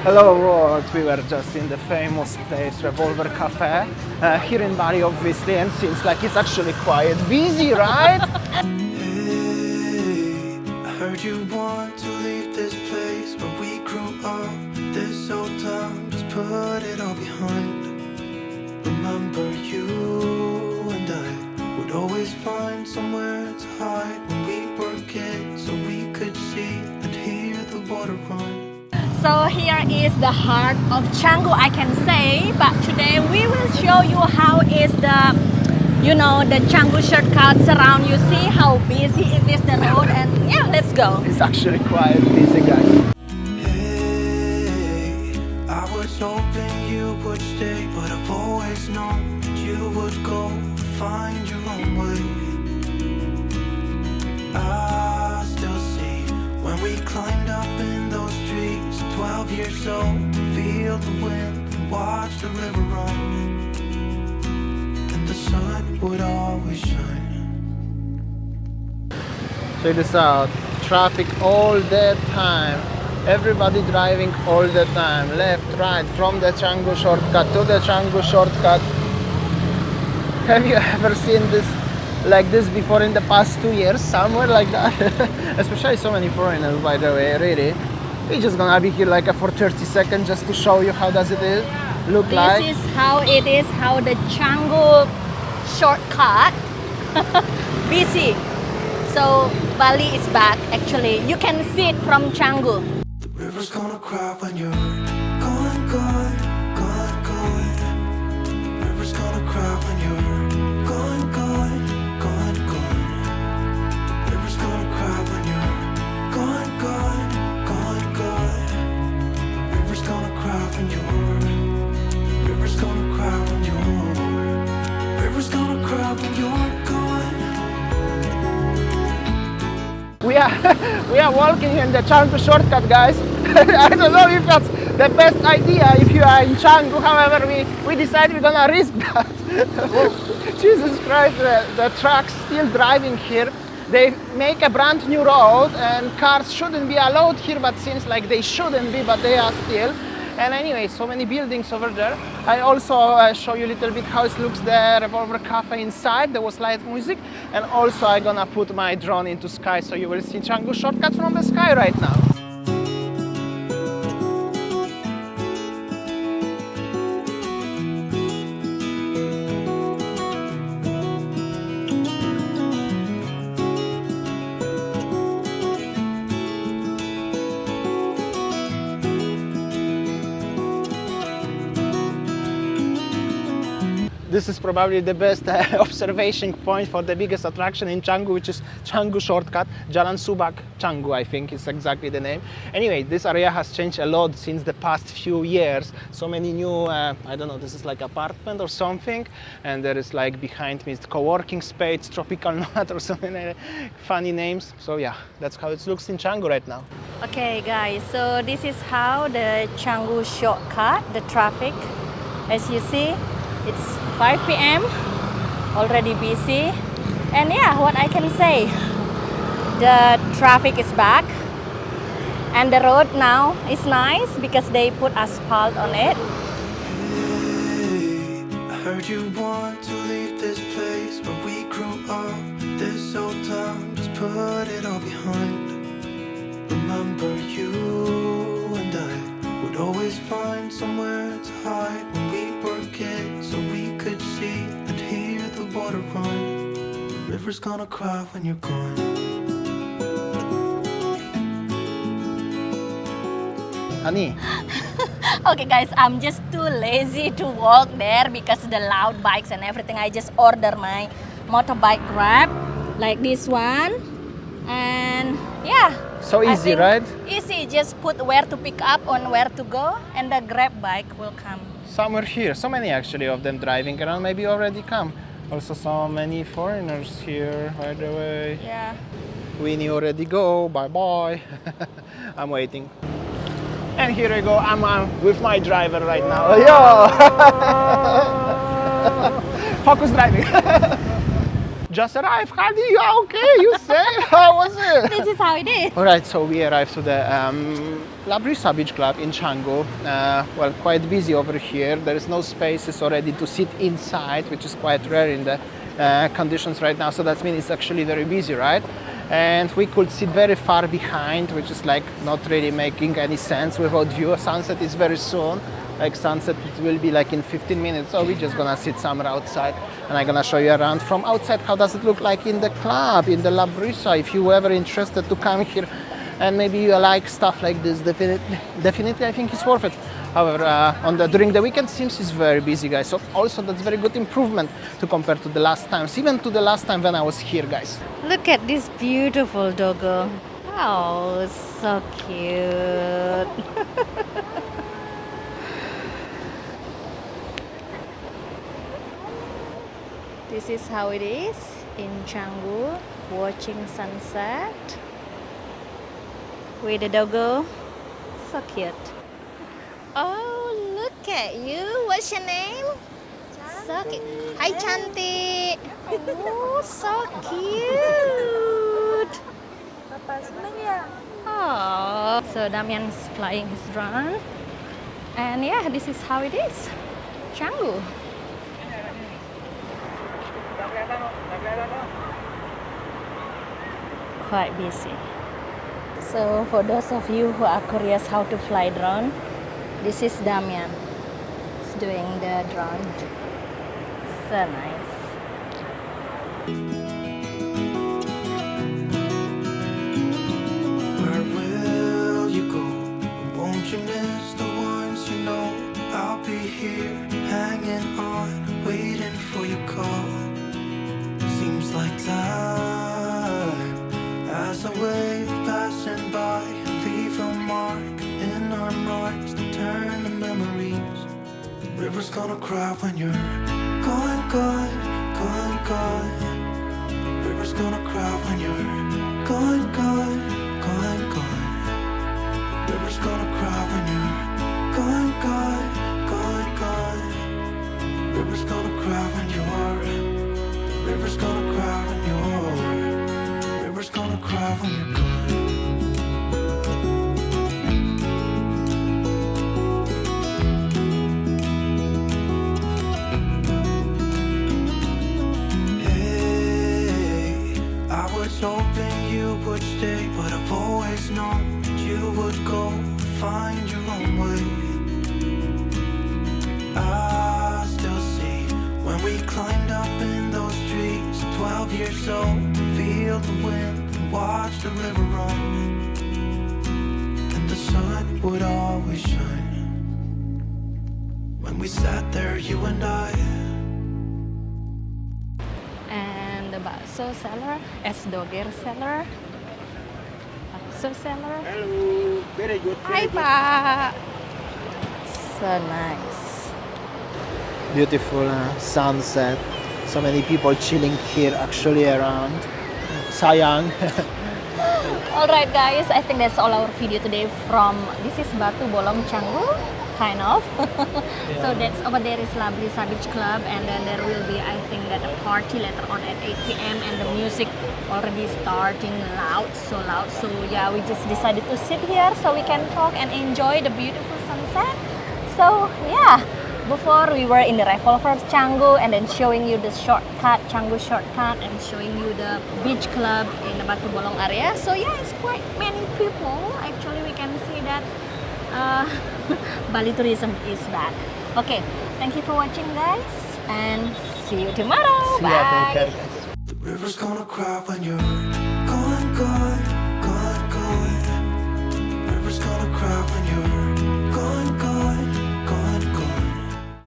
Hello world, we were just in the famous place Revolver Cafe here in Bali obviously, and seems like it's actually quite busy, right? Hey, I heard you want to leave this place where we grew up. This old town, just put it all behind. Remember you and I would always find somewhere to hide when we were kids, so we could see and hear the water run. So here is the heart of Canggu, I can say, but today we will show you how is the the Canggu shortcuts around. You see how busy it is, the road, and yeah, let's go. It's actually quite busy, guys. Hey, I was hoping you would stay, but I've always known that you would go and find your own way. I still see when we climbed up in those trees, 12 years old, feel the wind and watch the river run, and the sun would always shine. Check this out, traffic all the time, everybody driving all the time, left, right, from the Canggu shortcut to the Canggu shortcut. Have you ever seen this like this before in the past 2 years, somewhere like that? Especially so many foreigners, by the way, really. We're just gonna be here like for 30 seconds just to show you how does it look like. This is how it is, how the Canggu shortcut busy. So Bali is back actually. You can see it from Canggu. The river's gonna cry when you're gone, gone, gone, gone. The river's gonna cry when you're gone, gone, gone, gone. The river's gonna cry when you're gone, gone, gone, gone. The river's gonna cry when you're. The river's gonna cry when you're. The river's gonna cry when you're gone. We are walking in the Canggu shortcut, guys. I don't know if that's the best idea if you are in Canggu. However, we decided we're gonna risk that. Jesus Christ, the trucks still driving here. They make a brand new road and cars shouldn't be allowed here, but seems like they shouldn't be, but they are still. And anyway, so many buildings over there. I also show you a little bit how it looks, the Revolver Cafe inside. There was light music, and also I'm gonna put my drone into sky, so you will see Canggu shortcut from the sky right now. This is probably the best observation point for the biggest attraction in Canggu, which is Canggu shortcut, Jalan Subak Canggu, I think is exactly the name. Anyway, this area has changed a lot since the past few years. So many new, I don't know, this is like apartment or something, and there is like behind me, it's co-working space, tropical nomad or so many funny names. So yeah, that's how it looks in Canggu right now. Okay guys, so this is how the Canggu shortcut, the traffic, as you see. It's 5 p.m. already busy, and yeah, what I can say, the traffic is back and the road now is nice because they put asphalt on it. Hey, I heard you want to leave this place where we grew up. This old town, just put it all behind. Remember you and I would always find somewhere to hide when we were kids, so we could see and hear the water run. The river's gonna cry when you're gone. Honey. Okay guys, I'm just too lazy to walk there because the loud bikes and everything. I just order my motorbike Grab like this one, and yeah. So easy, right? Easy, just put where to pick up on where to go, and the Grab bike will come. Somewhere here, so many actually of them driving around, maybe already come. Also so many foreigners here, by the way. Yeah. Winnie already go, bye bye. I'm waiting. And here I go, I'm with my driver right now. Yo! Focus driving. just arrived. Honey, you are okay? You safe? How was it? This is how it is. All right, so we arrived to the Labrie Savage Club in Canggu. Well, quite busy over here. There is no spaces already to sit inside, which is quite rare in the conditions right now. So that means it's actually very busy, right? And we could sit very far behind, which is like not really making any sense without view. Sunset is very soon. Like sunset, it will be like in 15 minutes. So we're just gonna sit somewhere outside, and I'm gonna show you around from outside how does it look like in the club, in the Labrie. If you ever interested to come here, and maybe you like stuff like this, definitely I think it's worth it. However, during the weekend seems it's very busy, guys. So also that's very good improvement to compare to the last times, even to the last time when I was here, guys. Look at this beautiful doggo. Oh, so cute. This is how it is in Canggu, watching sunset with the doggo. So cute. Oh, look at you. What's your name? So cute. Hi, Cantik. Oh, so cute. Oh, so Damian's flying his drone. And yeah, this is how it is. Canggu. Quite busy. So for those of you who are curious how to fly drone, this is Damian. He's doing the drone. So nice. Where will you go? Won't you miss the ones you know? I'll be here, hanging on, waiting for your call. Seems like time as a wave passing by, leave a mark in our minds to turn to memories. The river's gonna cry when you're gone, gone, gone, gone. The river's gonna cry when you're gone, gone, gone, gone. The river's gonna cry when you're gone, gone, gone, gone. The river's gonna cry when you're. River's gonna cry when you're. River's gonna cry when you're gone. Hey, I was hoping you would stay, but I've always known that you would go and find your own way. I still see when we climbed up in those trees, 12 years old, to feel the wind and watch the river run. And the sun would always shine when we sat there, you and I. And the bakso seller, es-doger seller, bakso seller. Hello, very good. Hi, Pak. So nice. Beautiful sunset. So many people chilling here actually around. Sayang. Alright guys, I think that's all our video today from, this is Batu Bolong Canggu, kind of. So that's over there is Labrie Savage Club, and then there will be, I think, that a party later on at 8 p.m. and the music already starting loud, so loud. So yeah, we just decided to sit here so we can talk and enjoy the beautiful sunset. So yeah, before we were in the Revolver Canggu and then showing you the shortcut, Canggu shortcut, and showing you the beach club in the Batu Bolong area. So yeah, it's quite many people. Actually, we can see that Bali tourism is back. Okay, thank you for watching, guys, and see you tomorrow. See ya, take Bye. care, guys. The river's gonna cry when you're gone, gone.